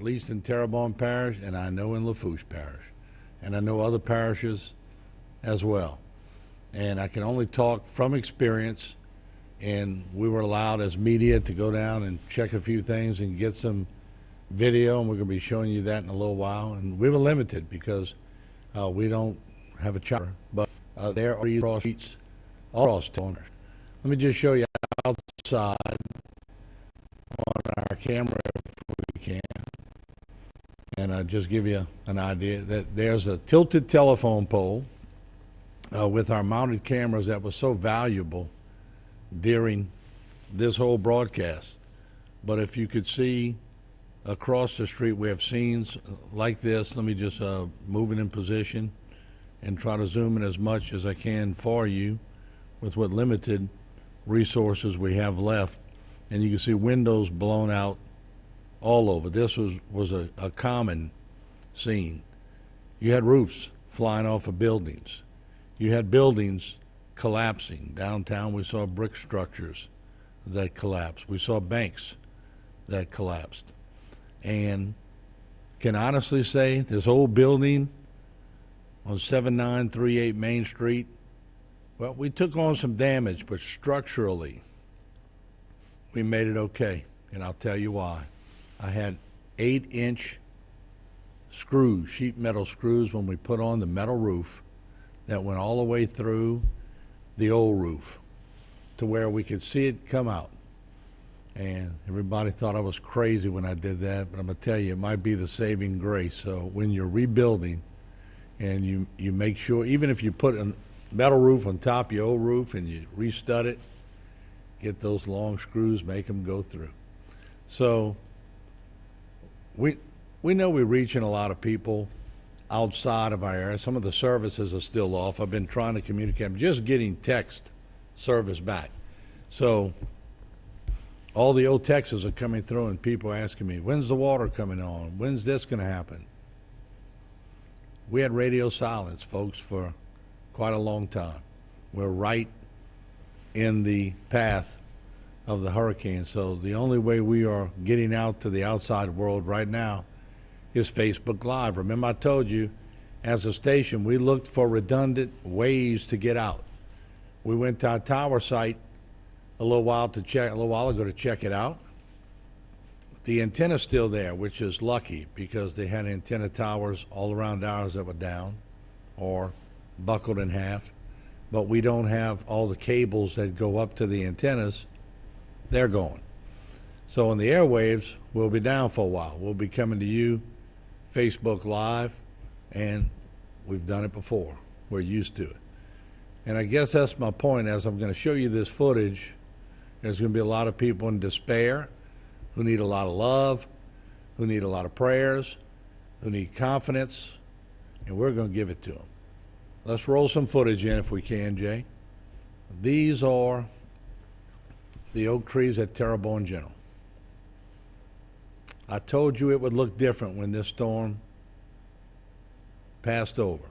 at least in Terrebonne Parish, and I know in Lafourche Parish, and I know other parishes as well. And I can only talk from experience, and we were allowed as media to go down and check a few things and get some video, and we're going to be showing you that in a little while. And we were limited because we don't have a chopper, but there are cross streets all across town. Let me just show you outside on our camera if we can, and just give you an idea that there's a tilted telephone pole with our mounted cameras that was so valuable during this whole broadcast. But if you could see across the street, we have scenes like this. Let me just move it in position and try to zoom in as much as I can for you with what limited resources we have left. And you can see windows blown out all over. This was a common scene. You had roofs flying off of buildings. You had buildings collapsing. Downtown we saw brick structures that collapsed. We saw banks that collapsed. And can honestly say this old building on 7938 Main Street, well, we took on some damage, but structurally we made it okay, and I'll tell you why. I had 8-inch screws, sheet metal screws, when we put on the metal roof that went all the way through the old roof to where we could see it come out. And everybody thought I was crazy when I did that, but I'm going to tell you, it might be the saving grace. So when you're rebuilding and you make sure, even if you put a metal roof on top of your old roof and you restud it, get those long screws, make them go through. So we know we're reaching a lot of people outside of our area. Some of the services are still off. I've been trying to communicate. I'm just getting text service back. So all the old texts are coming through and people asking me, when's the water coming on? When's this going to happen? We had radio silence, folks, for quite a long time. We're right in the path of the hurricane. So the only way we are getting out to the outside world right now is Facebook Live. Remember I told you, as a station, we looked for redundant ways to get out. We went to our tower site a little while ago to check it out. The antenna's still there, which is lucky because they had antenna towers all around ours that were down or buckled in half. But we don't have all the cables that go up to the antennas. They're going. So on the airwaves, we'll be down for a while. We'll be coming to you Facebook Live, and we've done it before. We're used to it. And I guess that's my point. As I'm going to show you this footage, there's going to be a lot of people in despair who need a lot of love, who need a lot of prayers, who need confidence, and we're going to give it to them. Let's roll some footage in if we can, Jay. These are the oak trees at Terrebonne General. I told you it would look different when this storm passed over.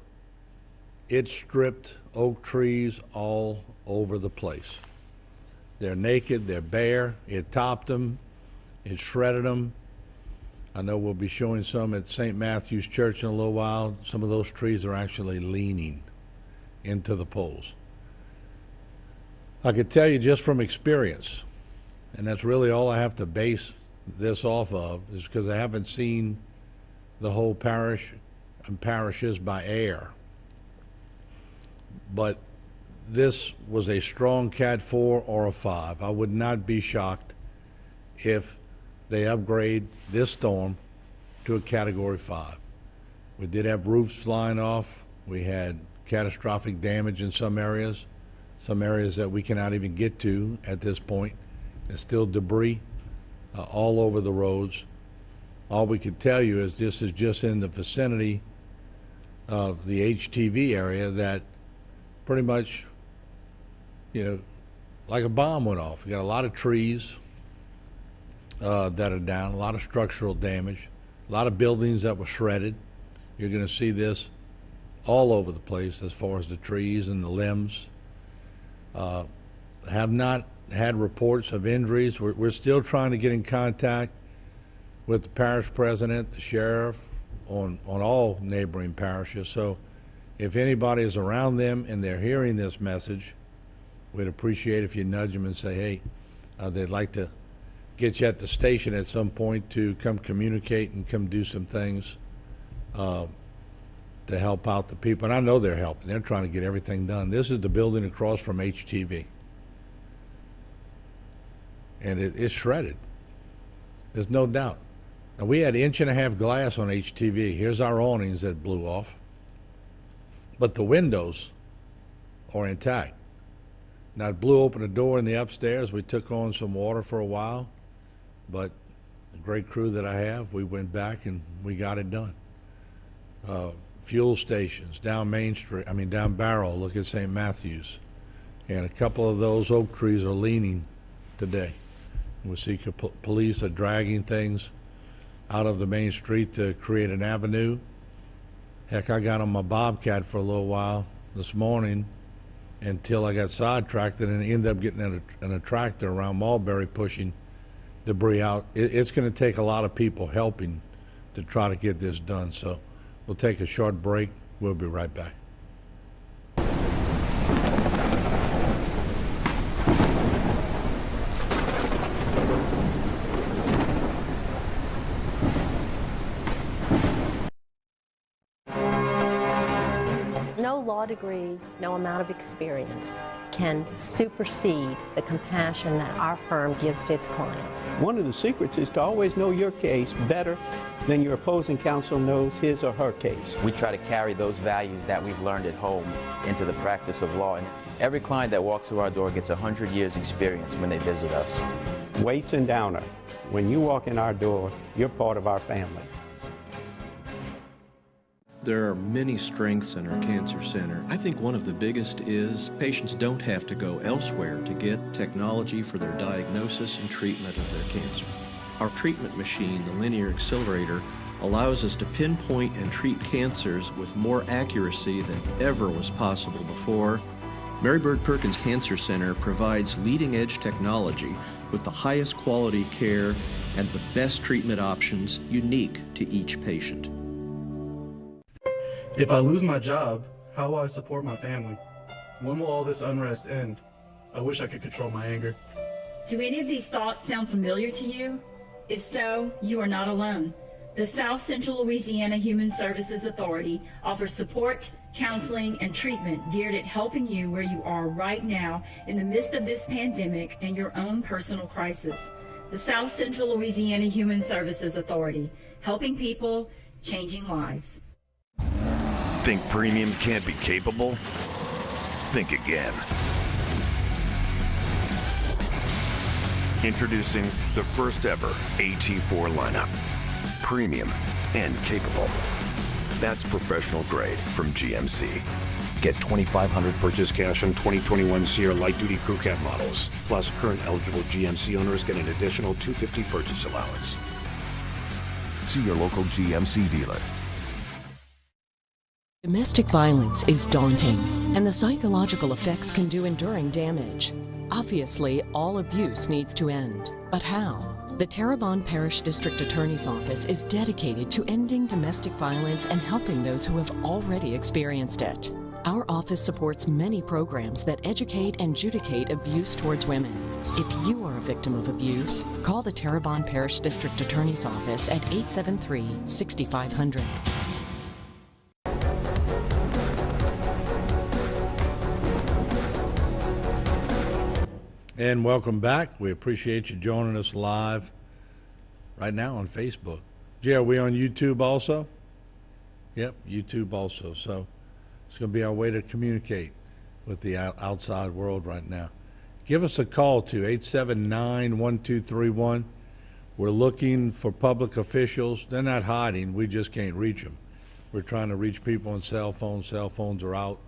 It stripped oak trees all over the place. They're naked, they're bare. It topped them, it shredded them. I know we'll be showing some at St. Matthew's Church in a little while. Some of those trees are actually leaning into the poles. I could tell you just from experience, and that's really all I have to base this off of, is because I haven't seen the whole parish and parishes by air. But this was a strong Cat 4 or a 5. I would not be shocked if they upgrade this storm to a Category 5. We did have roofs flying off. We had catastrophic damage in some areas that we cannot even get to at this point. There's still debris all over the roads. All we can tell you is this is just in the vicinity of the HTV area that pretty much, like a bomb went off. We got a lot of trees that are down, a lot of structural damage, a lot of buildings that were shredded. You're going to see this all over the place as far as the trees and the limbs. Have not had reports of injuries. We're still trying to get in contact with the parish president, the sheriff, on all neighboring parishes. So if anybody is around them and they're hearing this message, we'd appreciate if you nudge them and say, hey, they'd like to get you at the station at some point to come communicate and come do some things to help out the people. And I know they're helping. They're trying to get everything done. This is the building across from HTV. And it's shredded. There's no doubt. Now, we had 1.5 inch glass on HTV. Here's our awnings that blew off. But the windows are intact. Now, it blew open a door in the upstairs. We took on some water for a while. But the great crew that I have, we went back and we got it done. Fuel stations down Main Street, down Barrow, look at St. Matthews. And a couple of those oak trees are leaning today. We see police are dragging things out of the main street to create an avenue. Heck, I got on my Bobcat for a little while this morning until I got sidetracked and ended up getting in a tractor around Mulberry pushing debris out. It's going to take a lot of people helping to try to get this done. So we'll take a short break. We'll be right back. No law degree, no amount of experience can supersede the compassion that our firm gives to its clients. One of the secrets is to always know your case better than your opposing counsel knows his or her case. We try to carry those values that we've learned at home into the practice of law. And every client that walks through our door gets 100 years experience when they visit us. Waits and Downer. When you walk in our door, you're part of our family. There are many strengths in our cancer center. I think one of the biggest is patients don't have to go elsewhere to get technology for their diagnosis and treatment of their cancer. Our treatment machine, the linear accelerator, allows us to pinpoint and treat cancers with more accuracy than ever was possible before. Mary Bird Perkins Cancer Center provides leading-edge technology with the highest quality care and the best treatment options unique to each patient. If I lose my job, how will I support my family? When will all this unrest end? I wish I could control my anger. Do any of these thoughts sound familiar to you? If so, you are not alone. The South Central Louisiana Human Services Authority offers support, counseling, and treatment geared at helping you where you are right now in the midst of this pandemic and your own personal crisis. The South Central Louisiana Human Services Authority, helping people, changing lives. Think premium can't be capable? Think again. Introducing the first ever AT4 lineup. Premium and capable. That's professional grade from GMC. Get $2,500 purchase cash on 2021 Sierra Light Duty Crew Cab models. Plus, current eligible GMC owners get an additional $250 purchase allowance. See your local GMC dealer. Domestic violence is daunting, and the psychological effects can do enduring damage. Obviously, all abuse needs to end. But how? The Terrebonne Parish District Attorney's Office is dedicated to ending domestic violence and helping those who have already experienced it. Our office supports many programs that educate and adjudicate abuse towards women. If you are a victim of abuse, call the Terrebonne Parish District Attorney's Office at 873-6500. And welcome back. We appreciate you joining us live right now on Facebook. Jay, are we on YouTube also? Yep, YouTube also. So it's going to be our way to communicate with the outside world right now. Give us a call to 879-1231. We're looking for public officials. They're not hiding. We just can't reach them. We're trying to reach people on cell phones. Cell phones are out.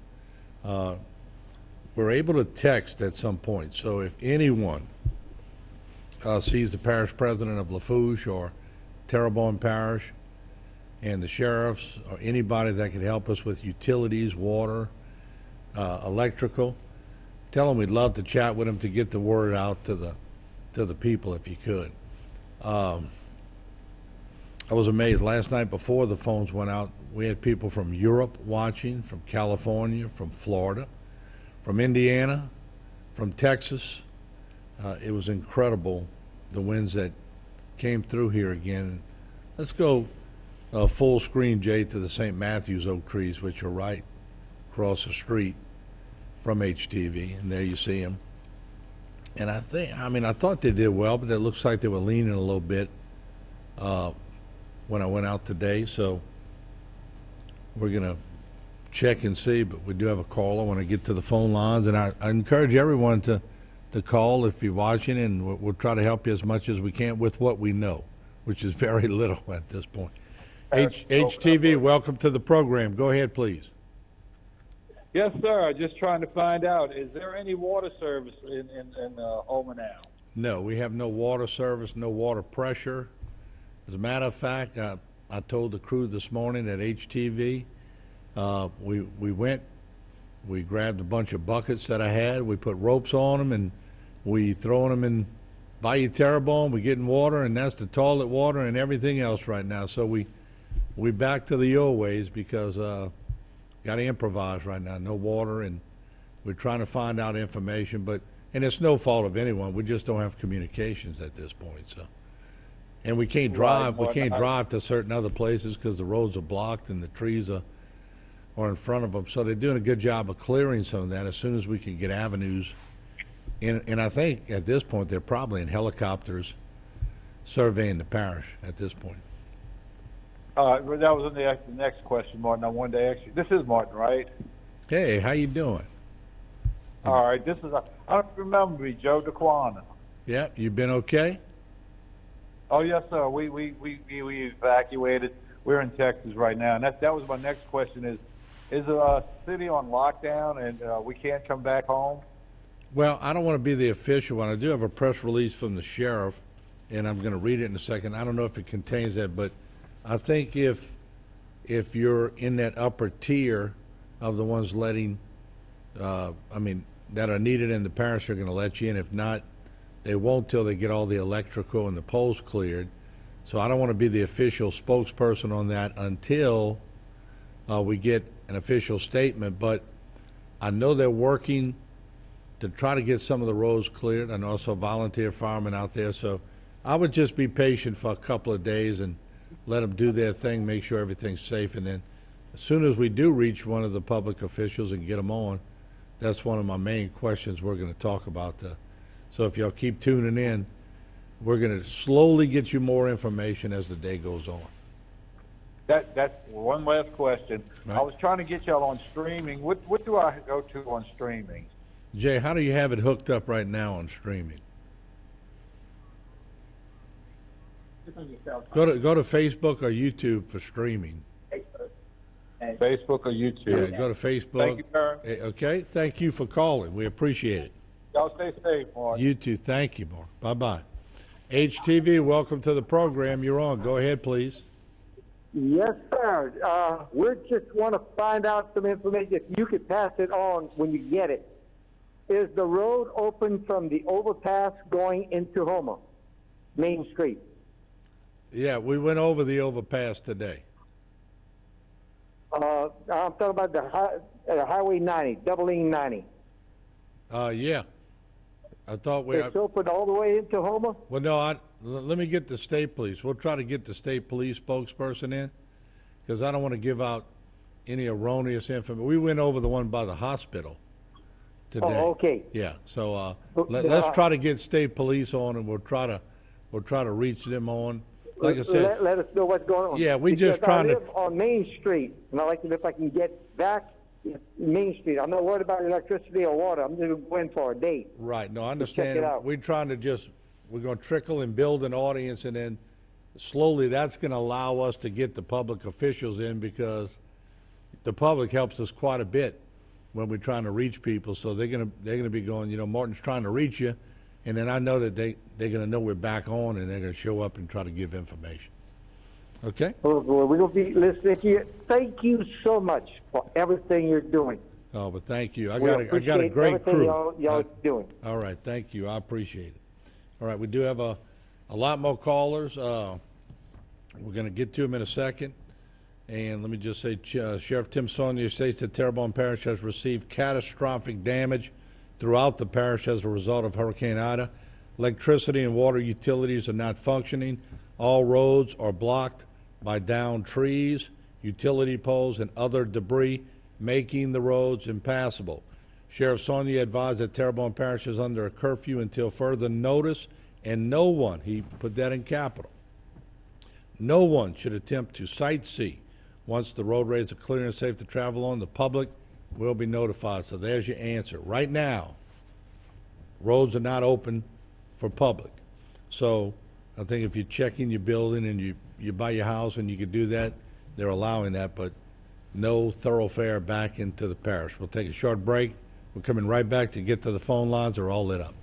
We're able to text at some point. So if anyone sees the parish president of Lafourche or Terrebonne Parish and the sheriffs or anybody that could help us with utilities, water, electrical, tell them we'd love to chat with them to get the word out to the people if you could. I was amazed. Last night before the phones went out, we had people from Europe watching, from California, from Florida, from Indiana, from Texas. It was incredible, the winds that came through here again. Let's go full screen, Jay, to the St. Matthews oak trees, which are right across the street from HTV, and there you see them. And I thought they did well, but it looks like they were leaning a little bit when I went out today. So we're going to check and see, but we do have a caller when I get to the phone lines. And I encourage everyone to call if you're watching, and we'll try to help you as much as we can with what we know, which is very little at this point. HTV, welcome to the program. Go ahead, please. Yes, sir. Just trying to find out, is there any water service in Houma now? No, we have no water service, no water pressure. As a matter of fact, I told the crew this morning at HTV, we went, we grabbed a bunch of buckets that I had, we put ropes on them, and we throwing them in Bayou Terrebonne, we getting water, and that's the toilet water and everything else right now. So we back to the old ways because got to improvise right now. No water, and we're trying to find out information, and it's no fault of anyone. We just don't have communications at this point. So, and we can't drive. We can't drive to certain other places because the roads are blocked and the trees are in front of them. So they're doing a good job of clearing some of that as soon as we can get avenues. And I think at this point they're probably in helicopters surveying the parish at this point. That was the next question, Martin. I wanted to ask you. This is Martin, right? Hey, how you doing? All right. This is. I don't remember me, Joe DeQuana. Yeah, you been okay? Oh yes, sir. We evacuated. We're in Texas right now, and that was my next question. Is the city on lockdown and we can't come back home? Well, I don't want to be the official one. I do have a press release from the sheriff, and I'm going to read it in a second. I don't know if it contains that, but I think if you're in that upper tier of the ones letting, that are needed in the parish, are going to let you in. If not, they won't till they get all the electrical and the poles cleared. So I don't want to be the official spokesperson on that until we get an official statement. But I know they're working to try to get some of the roads cleared. I know also volunteer firemen out there. So I would just be patient for a couple of days and let them do their thing, make sure everything's safe. And then as soon as we do reach one of the public officials and get them on, that's one of my main questions we're going to talk about. So if y'all keep tuning in, we're going to slowly get you more information as the day goes on. That's one last question. Right. I was trying to get y'all on streaming. What do I go to on streaming? Jay, how do you have it hooked up right now on streaming? Go to Facebook or YouTube for streaming. Facebook or YouTube. Yeah, go to Facebook. Thank you, sir. Okay, thank you for calling. We appreciate it. Y'all stay safe, Mark. You too. Thank you, Mark. Bye-bye. HTV, welcome to the program. You're on. Go ahead, please. Yes, sir. We just want to find out some information. If you could pass it on when you get it. Is the road open from the overpass going into Houma, Main Street? Yeah, we went over the overpass today. I'm talking about the Highway 90, doubling 90. Yeah. I thought It's open all the way into Houma? Well, no, let me get the state police. We'll try to get the state police spokesperson in because I don't want to give out any erroneous information. We went over the one by the hospital today. Oh, okay. Yeah, so let's try to get state police on, and we'll try to reach them on. Like I said, let us know what's going on. Yeah, we because just trying I live on Main Street, and I like to if I can get back Main Street. I'm not worried about electricity or water. I'm just going for a date. Right. No, I understand. Check it out. We're trying to we're going to trickle and build an audience, and then slowly that's going to allow us to get the public officials in because the public helps us quite a bit when we're trying to reach people. So they're going to be going, Martin's trying to reach you, and then I know that they're going to know we're back on, and they're going to show up and try to give information. Okay? Well, we're going to be listening to you. Thank you so much for everything you're doing. Oh, but thank you. I We got a appreciate great everything crew. y'all doing. All right, thank you. I appreciate it. All right, we do have a lot more callers. We're going to get to him in a second. And let me just say, Sheriff Tim Saunier states that Terrebonne Parish has received catastrophic damage throughout the parish as a result of Hurricane Ida. Electricity and water utilities are not functioning. All roads are blocked by downed trees, utility poles, and other debris, making the roads impassable. Sheriff Saunier advised that Terrebonne Parish is under a curfew until further notice, and no one, he put that in capital, no one should attempt to sightsee. Once the roadways are clear and safe to travel on, the public will be notified. So there's your answer. Right now, roads are not open for public. So I think if you're checking your building and you buy your house and you can do that, they're allowing that, but no thoroughfare back into the parish. We'll take a short break. We're coming right back to get to the phone lines. They're all lit up.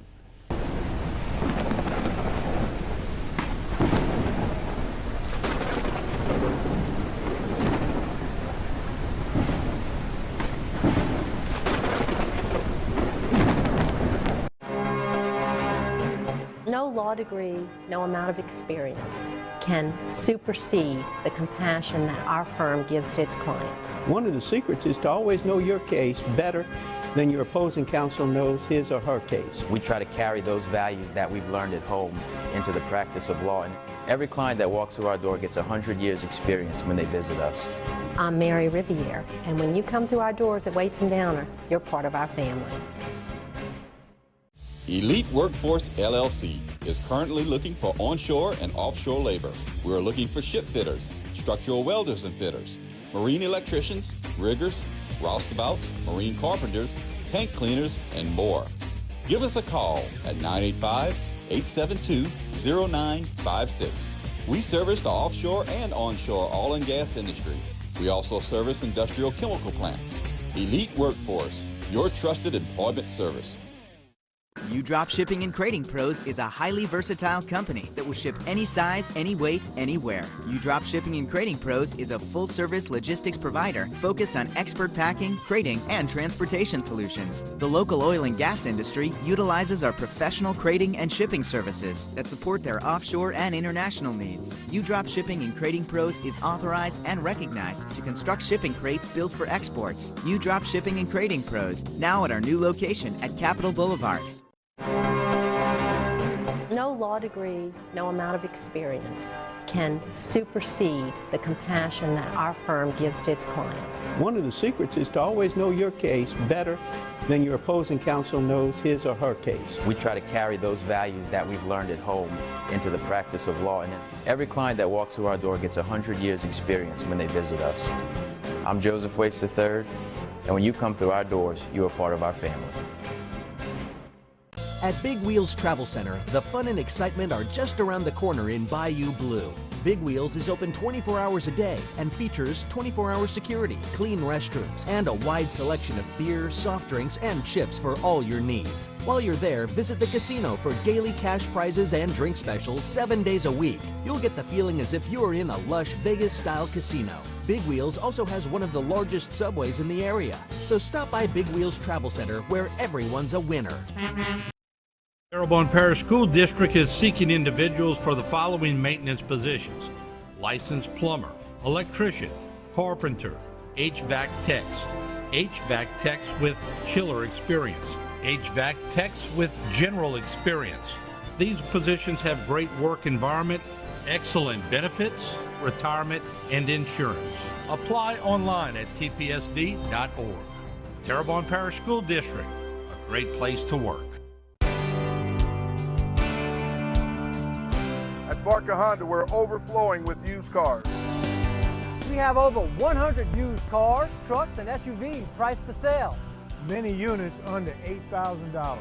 No law degree, no amount of experience can supersede the compassion that our firm gives to its clients. One of the secrets is to always know your case better than your opposing counsel knows his or her case. We try to carry those values that we've learned at home into the practice of law. And every client that walks through our door gets 100 years experience when they visit us. I'm Mary Riviere, and when you come through our doors at Waits and Downer, you're part of our family. Elite Workforce LLC is currently looking for onshore and offshore labor. We are looking for ship fitters, structural welders and fitters, marine electricians, riggers, roustabouts, marine carpenters, tank cleaners, and more. Give us a call at 985-872-0956. We service the offshore and onshore oil and gas industry. We also service industrial chemical plants. Elite Workforce, your trusted employment service. U-Drop Shipping and Crating Pros is a highly versatile company that will ship any size, any weight, anywhere. U-Drop Shipping and Crating Pros is a full-service logistics provider focused on expert packing, crating, and transportation solutions. The local oil and gas industry utilizes our professional crating and shipping services that support their offshore and international needs. U-Drop Shipping and Crating Pros is authorized and recognized to construct shipping crates built for exports. U-Drop Shipping and Crating Pros, now at our new location at Capitol Boulevard. No law degree, no amount of experience can supersede the compassion that our firm gives to its clients. One of the secrets is to always know your case better than your opposing counsel knows his or her case. We try to carry those values that we've learned at home into the practice of law. And every client that walks through our door gets 100 years experience when they visit us. I'm Joseph Waits III, and when you come through our doors, you are part of our family. At Big Wheels Travel Center, the fun and excitement are just around the corner in Bayou Blue. Big Wheels is open 24 hours a day and features 24-hour security, clean restrooms, and a wide selection of beer, soft drinks, and chips for all your needs. While you're there, visit the casino for daily cash prizes and drink specials 7 days a week. You'll get the feeling as if you're in a lush Vegas-style casino. Big Wheels also has one of the largest subways in the area. So stop by Big Wheels Travel Center, where everyone's a winner. Terrebonne Parish School District is seeking individuals for the following maintenance positions: licensed plumber, electrician, carpenter, HVAC techs with chiller experience, HVAC techs with general experience. These positions have great work environment, excellent benefits, retirement, and insurance. Apply online at tpsd.org. Terrebonne Parish School District, a great place to work. At Barker Honda, we're overflowing with used cars. We have over 100 used cars, trucks, and SUVs priced to sell. Many units under $8,000.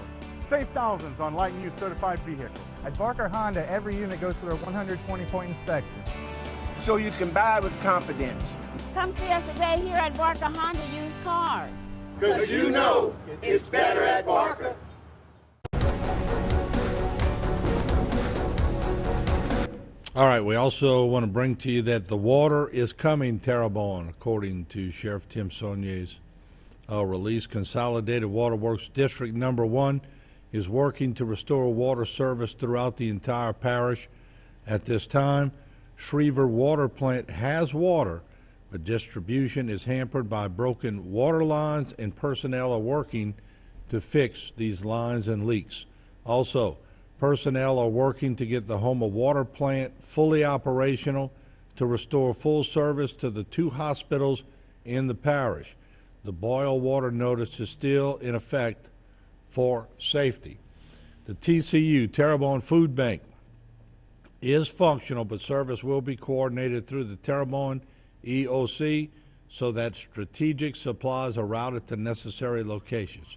Save thousands on light and used certified vehicles. At Barker Honda, every unit goes through a 120-point inspection. So you can buy with confidence. Come see us today here at Barker Honda Used Cars. Because you know it's better at Barker. All right, we also want to bring to you that the water is coming, Terrebonne, according to Sheriff Tim Saunier's release. Consolidated Waterworks District Number 1 is working to restore water service throughout the entire parish. At this time, Schriever water plant has water, but distribution is hampered by broken water lines, and personnel are working to fix these lines and leaks. Also, personnel are working to get the Houma water plant fully operational to restore full service to the 2 hospitals in the parish. The boil water notice is still in effect for safety. The TCU, Terrebonne Food Bank, is functional, but service will be coordinated through the Terrebonne EOC so that strategic supplies are routed to necessary locations.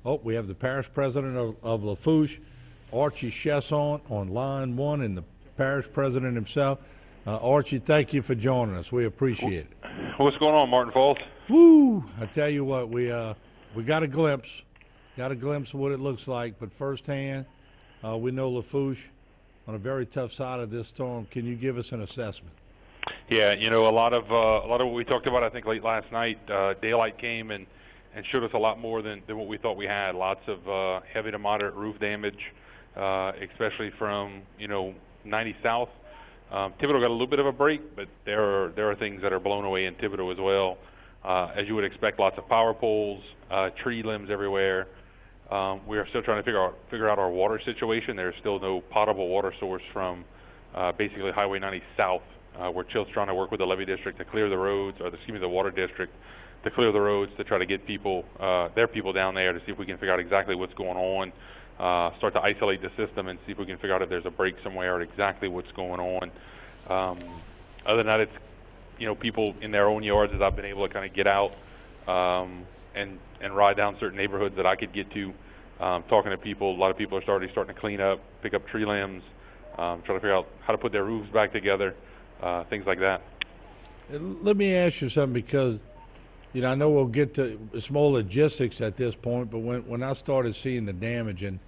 Oh, we have the parish president of Lafourche, Archie Chesson, on line 1, and the parish president himself. Archie, thank you for joining us. We appreciate it. What's going on, Martin Falls? Woo! I tell you what, we got a glimpse of what it looks like, but firsthand, we know Lafourche on a very tough side of this storm. Can you give us an assessment? Yeah, you know, a lot of what we talked about, I think, late last night. Daylight came and showed us a lot more than what we thought we had. Lots of heavy to moderate roof damage, especially from 90 south. Thibodaux got a little bit of a break, but there are things that are blown away in Thibodaux as well. As you would expect, lots of power poles, tree limbs everywhere. We are still trying to figure out our water situation. There's still no potable water source from basically Highway 90 south. We're still trying to work with the levee district to clear the roads, or the water district to clear the roads to try to get people, their people down there to see if we can figure out exactly what's going on, start to isolate the system and see if we can figure out if there's a break somewhere or exactly what's going on. Other than that, it's, people in their own yards, as I've been able to kind of get out and ride down certain neighborhoods that I could get to, talking to people. A lot of people are starting to clean up, pick up tree limbs, trying to figure out how to put their roofs back together, things like that. Let me ask you something, because I know we'll get to it's more logistics at this point, but when I started seeing the damage, and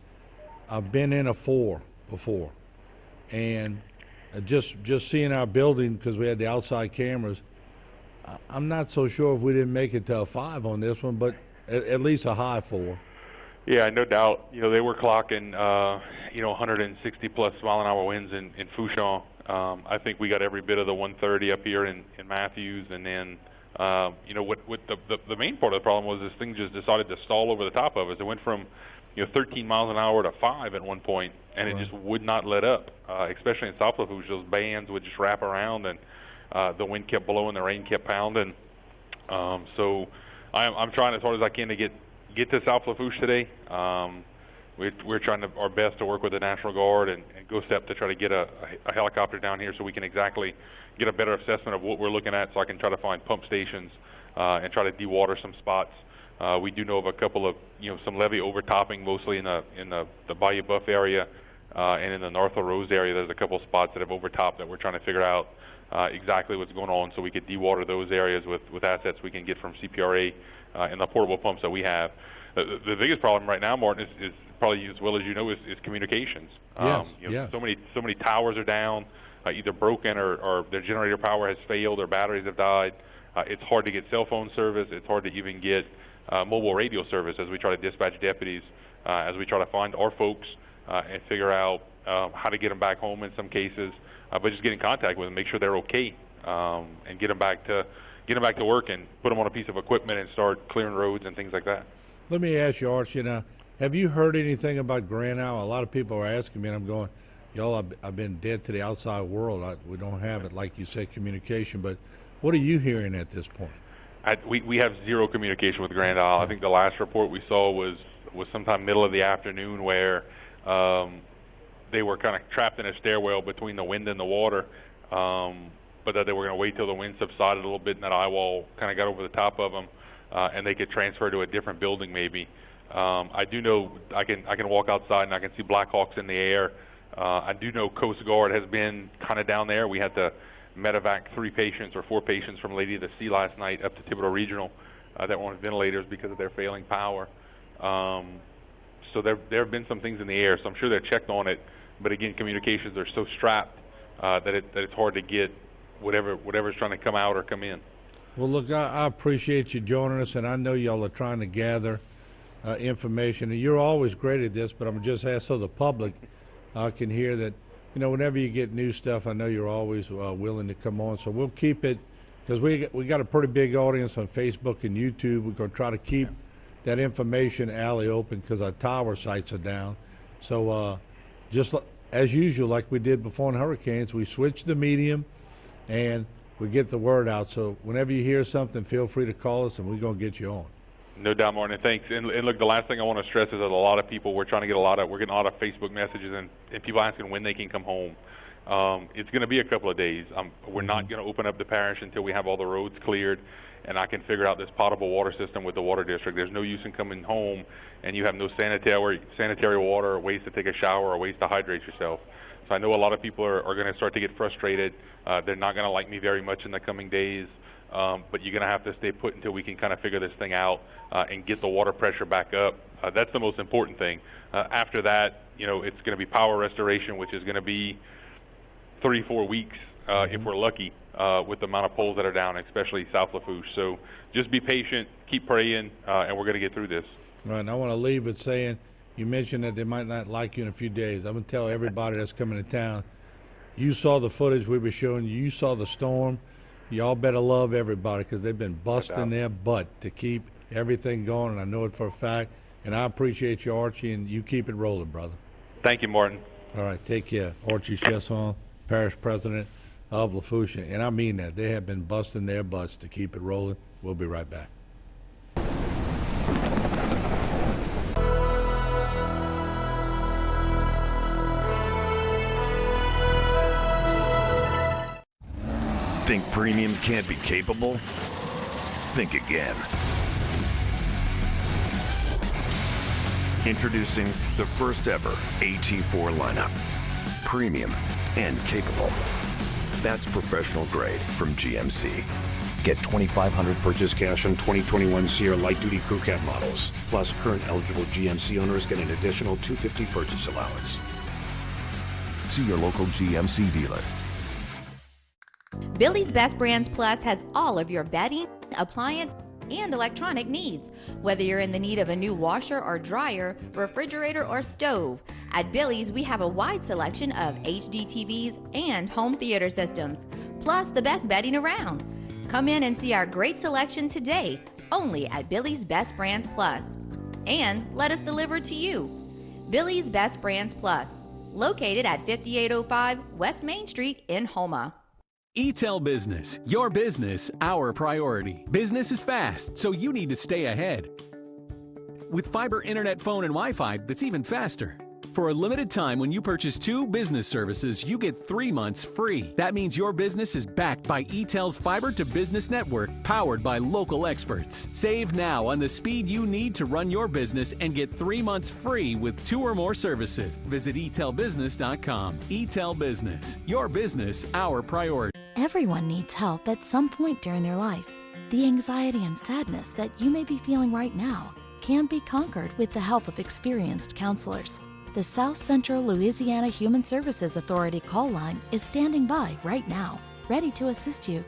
I've been in a 4 before, and just seeing our building, because we had the outside cameras, I'm not so sure if we didn't make it to a 5 on this one, but at least a high 4. Yeah, no doubt. They were clocking 160 plus mile-an-hour winds in Fouchon. I think we got every bit of the 130 up here in Matthews, and then what the main part of the problem was, this thing just decided to stall over the top of us. It went from 13 miles an hour to 5 at one point, and it just would not let up. Especially in South Lafourche, those bands would just wrap around, and the wind kept blowing, the rain kept pounding. So I'm trying as hard as I can to get to South Lafourche today. We're trying our best to work with the National Guard and go step to try to get a helicopter down here so we can exactly get a better assessment of what we're looking at, so I can try to find pump stations and try to dewater some spots. We do know of a couple of, some levee overtopping, mostly in the Bayou Buff area and in the North Rose area. There's a couple spots that have overtopped that we're trying to figure out exactly what's going on, so we could dewater those areas with assets we can get from CPRA and the portable pumps that we have. The biggest problem right now, Martin, is probably as well as is communications. Yes. So many towers are down, either broken or their generator power has failed, or batteries have died. It's hard to get cell phone service. It's hard to even get mobile radio service as we try to dispatch deputies, as we try to find our folks and figure out how to get them back home in some cases, but just get in contact with them, make sure they're okay, and get them back to work and put them on a piece of equipment and start clearing roads and things like that. Let me ask you, Archie, have you heard anything about Grand Isle? A lot of people are asking me, and I'm going, y'all, I've been dead to the outside world. We don't have it, like you say, communication, but what are you hearing at this point? We have zero communication with Grand Isle. I think the last report we saw was sometime middle of the afternoon, where they were kind of trapped in a stairwell between the wind and the water, but that they were going to wait till the wind subsided a little bit and that eye wall kind of got over the top of them, and they could transfer to a different building maybe. I do know I can walk outside and I can see Black Hawks in the air. I do know Coast Guard has been kind of down there. We had to medevac 4 patients from Lady of the Sea last night up to Thibodaux Regional that were on ventilators because of their failing power. So there have been some things in the air, so I'm sure they're checked on it. But again, communications are so strapped that it's hard to get whatever's trying to come out or come in. Well, look, I appreciate you joining us, and I know y'all are trying to gather information, and you're always great at this, but I'm just asking so the public can hear that you know, whenever you get new stuff, I know you're always willing to come on. So we'll keep it, because we got a pretty big audience on Facebook and YouTube. We're going to try to keep that information alley open because our tower sites are down. So as usual, like we did before in hurricanes, we switch the medium and we get the word out. So whenever you hear something, feel free to call us and we're going to get you on. No doubt, Martin. Thanks. And look, the last thing I want to stress is that a lot of people, we're getting a lot of Facebook messages and people asking when they can come home. It's going to be a couple of days. We're not going to open up the parish until we have all the roads cleared and I can figure out this potable water system with the water district. There's no use in coming home and you have no sanitary water or ways to take a shower or ways to hydrate yourself. So I know a lot of people are going to start to get frustrated. They're not going to like me very much in the coming days. But you're going to have to stay put until we can kind of figure this thing out and get the water pressure back up. That's the most important thing. After that, you know, it's going to be power restoration, which is going to be 3-4 weeks if we're lucky with the amount of poles that are down, especially South Lafourche. So just be patient, keep praying, and we're going to get through this. All right, and I want to leave with saying, you mentioned that they might not like you in a few days. I'm going to tell everybody that's coming to town, you saw the footage we were showing you. You saw the storm. Y'all better love everybody because they've been busting their butt to keep everything going, and I know it for a fact. And I appreciate you, Archie, and you keep it rolling, brother. Thank you, Martin. All right, take care. Archie Chesson, Parish President of Lafourche, and I mean that. They have been busting their butts to keep it rolling. We'll be right back. Think premium can't be capable? Think again. Introducing the first ever AT4 lineup. Premium and capable. That's professional grade from GMC. Get $2,500 purchase cash on 2021 Sierra light-duty crew cab models. Plus, current eligible GMC owners get an additional $250 purchase allowance. See your local GMC dealer. Billy's Best Brands Plus has all of your bedding, appliance, and electronic needs. Whether you're in the need of a new washer or dryer, refrigerator or stove, at Billy's we have a wide selection of HD TVs and home theater systems, plus the best bedding around. Come in and see our great selection today, only at Billy's Best Brands Plus. And let us deliver to you. Billy's Best Brands Plus, located at 5805 West Main Street in Houma. ETEL Business, your business, our priority. Business is fast, so you need to stay ahead. With fiber internet, phone, and Wi-Fi that's even faster. For a limited time, when you purchase 2 business services, you get 3 months free. That means your business is backed by ETEL's Fiber to Business network, powered by local experts. Save now on the speed you need to run your business and get 3 months free with 2 or more services. Visit etelbusiness.com. ETEL Business, your business, our priority. Everyone needs help at some point during their life. The anxiety and sadness that you may be feeling right now can be conquered with the help of experienced counselors. The South Central Louisiana Human Services Authority call line is standing by right now, ready to assist you.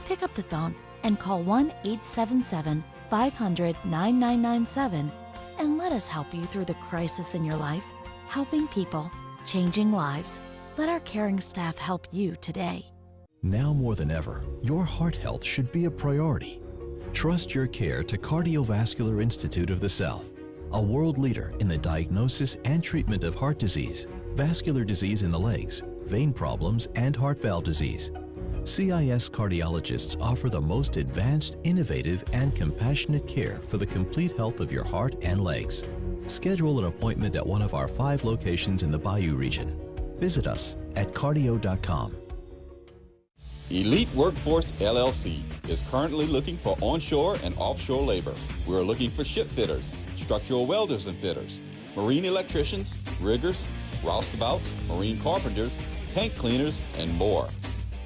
Pick up the phone and call 1-877-500-9997 and let us help you through the crisis in your life. Helping people, changing lives. Let our caring staff help you today. Now more than ever, your heart health should be a priority. Trust your care to Cardiovascular Institute of the South, a world leader in the diagnosis and treatment of heart disease, vascular disease in the legs, vein problems, and heart valve disease. CIS cardiologists offer the most advanced, innovative, and compassionate care for the complete health of your heart and legs. Schedule an appointment at one of our 5 locations in the Bayou region. Visit us at cardio.com. Elite Workforce LLC is currently looking for onshore and offshore labor. We're looking for ship fitters, structural welders and fitters, marine electricians, riggers, roustabouts, marine carpenters, tank cleaners, and more.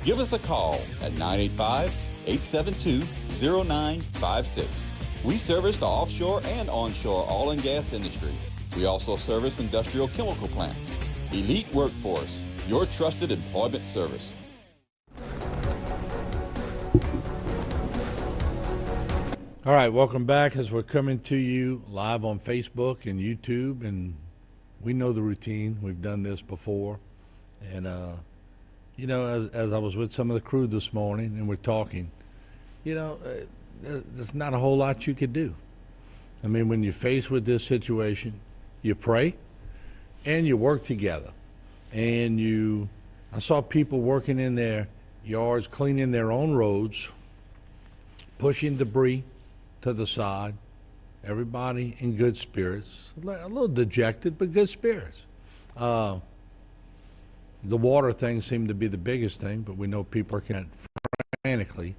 Give us a call at 985-872-0956. We service the offshore and onshore oil and gas industry. We also service industrial chemical plants. Elite Workforce, your trusted employment service. All right, welcome back as we're coming to you live on Facebook and YouTube, and we know the routine. We've done this before. And, you know, as I was with some of the crew this morning and we're talking, you know, there's not a whole lot you could do. I mean, when you're faced with this situation, you pray and you work together. And I saw people working in their yards, cleaning their own roads, pushing debris to the side. Everybody in good spirits, a little dejected, but good spirits. The water thing seemed to be the biggest thing, but we know people are frantically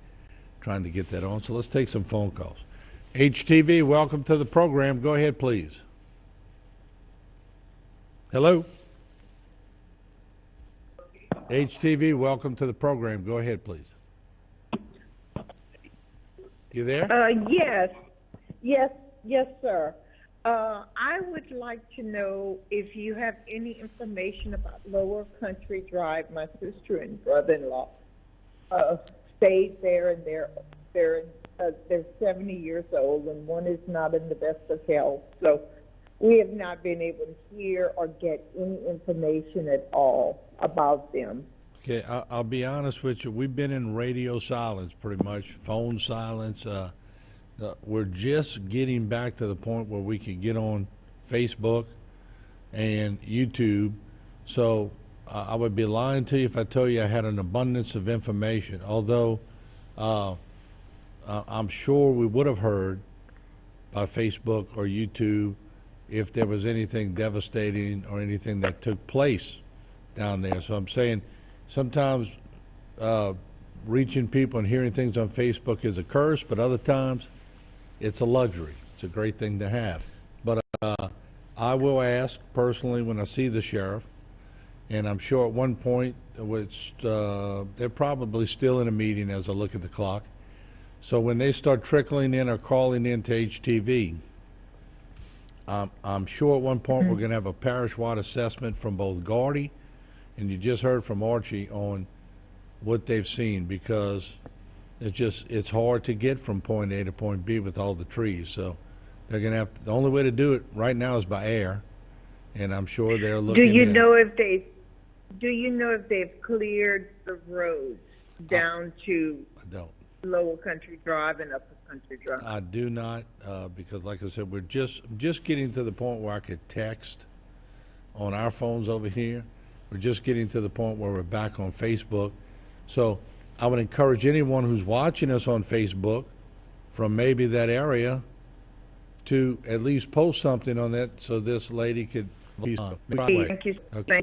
trying to get that on. So let's take some phone calls. HTV, welcome to the program. Go ahead, please. Hello? HTV, welcome to the program. Go ahead, please. You there? Yes, sir. I would like to know if you have any information about Lower Country Drive. My sister and brother-in-law stayed there, and they're 70 years old, and one is not in the best of health. So we have not been able to hear or get any information at all about them. Okay, I'll be honest with you. We've been in radio silence pretty much, phone silence. We're just getting back to the point where we can get on Facebook and YouTube. So I would be lying to you if I told you I had an abundance of information, although I'm sure we would have heard by Facebook or YouTube if there was anything devastating or anything that took place down there. So I'm saying sometimes reaching people and hearing things on Facebook is a curse, but other times it's a luxury. It's a great thing to have. But I will ask personally when I see the sheriff, and I'm sure at one point, which they're probably still in a meeting as I look at the clock. So when they start trickling in or calling in to HTV, I'm sure at one point we're going to have a parish-wide assessment from both Gardy, and you just heard from Archie on what they've seen, because it's hard to get from point A to point B with all the trees. So they're going to have the only way to do it right now is by air, and I'm sure they're looking. Do you know if they've cleared the roads down to Lower Country Drive and Upper Country Drive? I do not, because like I said, we're just getting to the point where I could text on our phones over here. We're just getting to the point where we're back on Facebook. So I would encourage anyone who's watching us on Facebook from maybe that area to at least post something on that so this lady could. Thank you so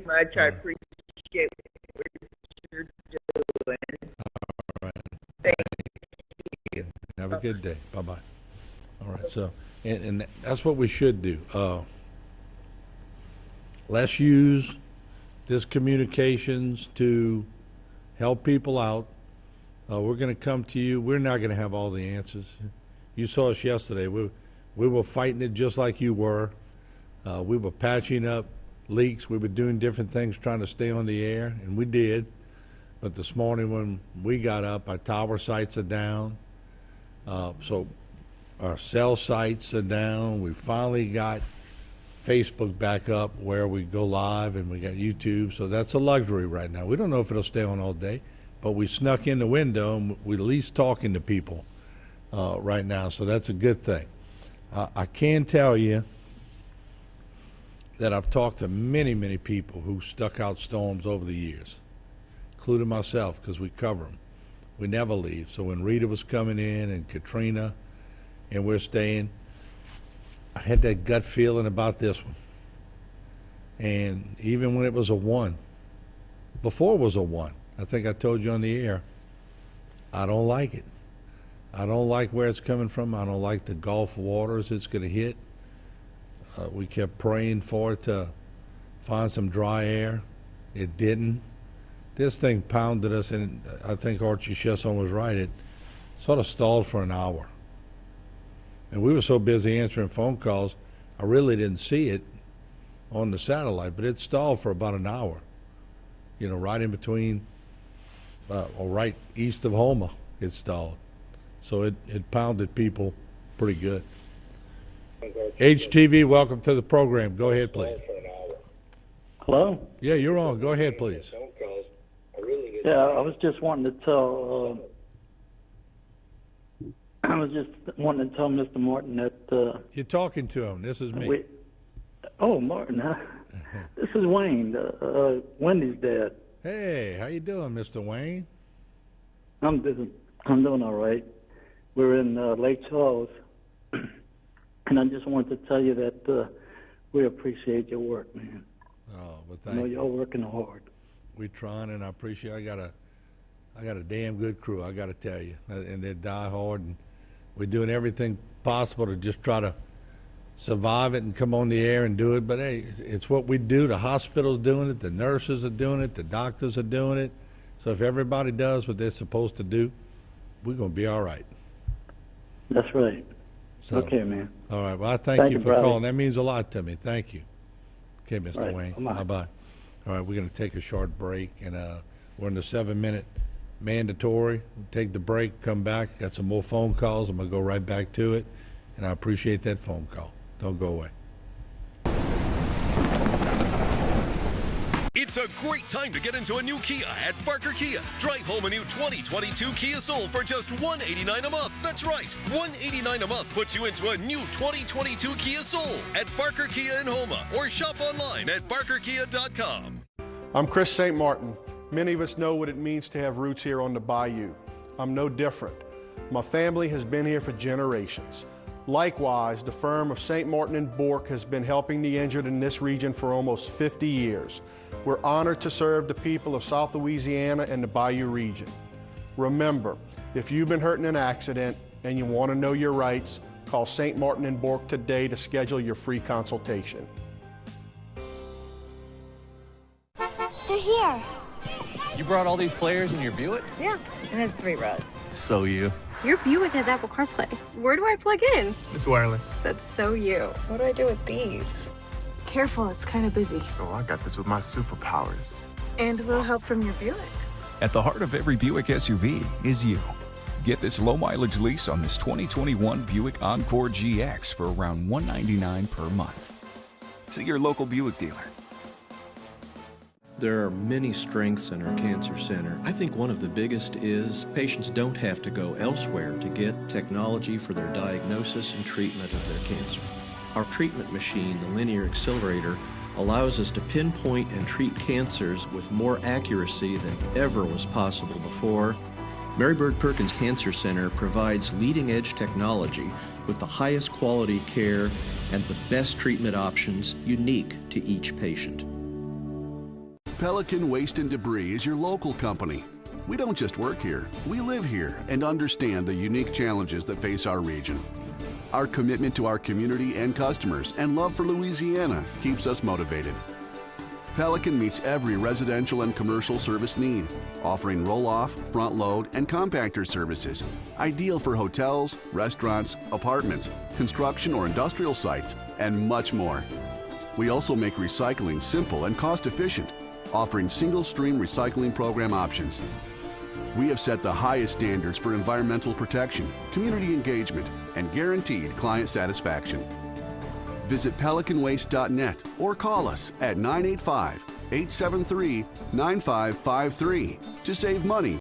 much. I appreciate what you're doing. All right. Thank you. Have a good day. Bye-bye. All right. So, and that's what we should do. Let's use this communications to help people out. We're going to come to you. We're not going to have all the answers. You saw us yesterday. We were fighting it just like you were. We were patching up leaks. We were doing different things trying to stay on the air, and we did. But this morning when we got up, our tower sites are down. So our cell sites are down. We finally got Facebook back up where we go live, and we got YouTube. So that's a luxury right now. We don't know if it'll stay on all day, but we snuck in the window, and we're at least talking to people right now. So that's a good thing. I can tell you that I've talked to many, many people who stuck out storms over the years, including myself, because we cover them. We never leave. So when Rita was coming in and Katrina, and we're staying, I had that gut feeling about this one. And even when it was a 1, before it was a 1, I think I told you on the air, I don't like it. I don't like where it's coming from. I don't like the Gulf waters it's going to hit. We kept praying for it to find some dry air. It didn't. This thing pounded us, and I think Archie Chesson was right. It sort of stalled for an hour. And we were so busy answering phone calls, I really didn't see it on the satellite, but it stalled for about an hour, right in between, or right east of Houma, it stalled. So it pounded people pretty good. HTV, welcome to the program. Go ahead, please. Hello? Yeah, you're on. Go ahead, please. Yeah, I was just wanting to tell. I was just wanting to tell Mr. Martin that. You're talking to him. This is me. Oh, Martin, huh? This is Wayne, Wendy's dad. Hey, how you doing, Mr. Wayne? I'm doing all right. We're in Lake Charles, and I just wanted to tell you that we appreciate your work, man. Oh, well, I know thank you're you. working hard. We're trying, and I appreciate. I got a damn good crew. I got to tell you, and they die hard, and we're doing everything possible to just try to survive it and come on the air and do it. But hey, it's what we do. The hospital's doing it. The nurses are doing it. The doctors are doing it. So if everybody does what they're supposed to do, we're going to be all right. That's right. So, okay, man. All right. Well, I thank you for brother. calling. That means a lot to me. Thank you. Okay, Mr. Right. Wayne. Bye-bye. Bye-bye. All right, we're going to take a short break, and we're in the 7-minute mandatory. We'll take the break, come back. Got some more phone calls. I'm going to go right back to it, and I appreciate that phone call. Don't go away. It's a great time to get into a new Kia at Barker Kia. Drive home a new 2022 Kia Soul for just $189 a month. That's right, $189 a month puts you into a new 2022 Kia Soul at Barker Kia in Houma, or shop online at barkerkia.com. I'm Chris St. Martin. Many of us know what it means to have roots here on the Bayou. I'm no different. My family has been here for generations. Likewise, the firm of St. Martin and Bourke has been helping the injured in this region for almost 50 years. We're honored to serve the people of South Louisiana and the Bayou region. Remember, if you've been hurt in an accident and you want to know your rights, call St. Martin and Bourke today to schedule your free consultation. They're here. You brought all these players in your Buick? Yeah, and has 3 rows. So you. Your Buick has Apple CarPlay. Where do I plug in? It's wireless. That's so you. What do I do with these? Careful, it's kind of busy. Oh, I got this with my superpowers. And a little help from your Buick. At the heart of every Buick SUV is you. Get this low-mileage lease on this 2021 Buick Encore GX for around $199 per month. See your local Buick dealer. There are many strengths in our cancer center. I think one of the biggest is patients don't have to go elsewhere to get technology for their diagnosis and treatment of their cancer. Our treatment machine, the linear accelerator, allows us to pinpoint and treat cancers with more accuracy than ever was possible before. Mary Bird Perkins Cancer Center provides leading-edge technology with the highest quality care and the best treatment options unique to each patient. Pelican Waste and Debris is your local company. We don't just work here, we live here and understand the unique challenges that face our region. Our commitment to our community and customers and love for Louisiana keeps us motivated. Pelican meets every residential and commercial service need, offering roll-off, front-load, and compactor services, ideal for hotels, restaurants, apartments, construction or industrial sites, and much more. We also make recycling simple and cost-efficient, offering single-stream recycling program options. We have set the highest standards for environmental protection, community engagement, and guaranteed client satisfaction. Visit pelicanwaste.net or call us at 985-873-9553 to save money